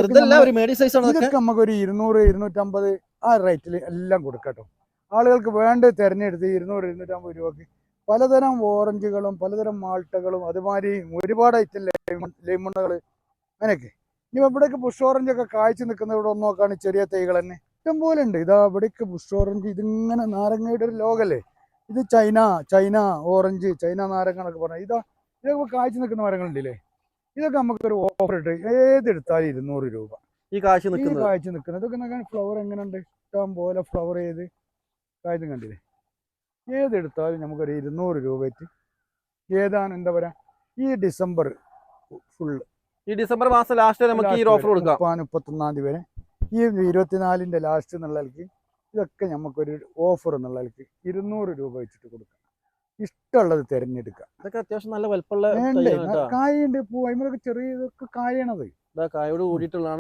ഇതൊക്കെ നമുക്ക് ഒരു 200, 250 ആ റേറ്റിൽ എല്ലാം കൊടുക്കട്ടോ. ആളുകൾക്ക് വേണ്ടത് തിരഞ്ഞെടുത്ത് 200, 250 രൂപക്ക് പലതരം ഓറഞ്ചുകളും പലതരം മാൾട്ടകളും അതുമാതിരി ഒരുപാട് ഐറ്റം ലെമണുകൾ അങ്ങനെയൊക്കെ. ഇനി ഇവിടേക്ക് ബുഷ് ഓറഞ്ച് ഒക്കെ കാഴ്ച നിൽക്കുന്ന ഇവിടെ ഒന്ന് നോക്കുകയാണ്, ചെറിയ തൈകൾ തന്നെ ഇഷ്ടംപോലെ ഉണ്ട്. ഇതാ ഇവിടേക്ക് ബുഷ് ഓറഞ്ച്, ഇതിങ്ങനെ നാരങ്ങയുടെ ഒരു ലോകല്ലേ ഇത്. ചൈന ഓറഞ്ച്, ചൈന നാരങ്ങ എന്നൊക്കെ പറഞ്ഞാൽ ഇതൊക്കെ കാഴ്ച നിൽക്കുന്ന മരങ്ങളുണ്ടല്ലേ. ഇതൊക്കെ നമുക്കൊരു ഓഫർ ഇട്ട് ഏതെടുത്താലും 200 രൂപ. ഈ കാഴ്ച നിൽക്കുന്നത് ഇതൊക്കെ ഫ്ലവർ എങ്ങനെയുണ്ട്, ഇഷ്ടം പോലെ ഫ്ലവർ ചെയ്ത് കാഴ്ച കണ്ടില്ലേ. ഏതെടുത്താലും നമുക്കൊരു 200 രൂപ വെച്ച്. ഏതാണ് എന്താ പറയാ, ഈ ഡിസംബർ ഫുള്ള്, ഈ ഡിസംബർ മാസം ലാസ്റ്റ് നമുക്ക് ഈ ഓഫർ കൊടുക്കാം. 31-ാം തീയതി വരെ, ഈ 24-ന്റെ ലാസ്റ്റ് എന്നുള്ളവർക്ക് ഇതൊക്കെ നമുക്കൊരു ഓഫർ എന്നുള്ളവർക്ക് 200 രൂപ വെച്ചിട്ട് കൊടുക്കാം. ഇഷ്ടമുള്ളത് തിരഞ്ഞെടുക്കാം. ഇതൊക്കെ അത്യാവശ്യം നല്ല വലുപ്പമുള്ള കായുണ്ട്, പൂ അതിമൊക്കെ ചെറിയ ഇതൊക്കെ കായണത്. കായോട് കൂടിയിട്ടുള്ളതാണ്.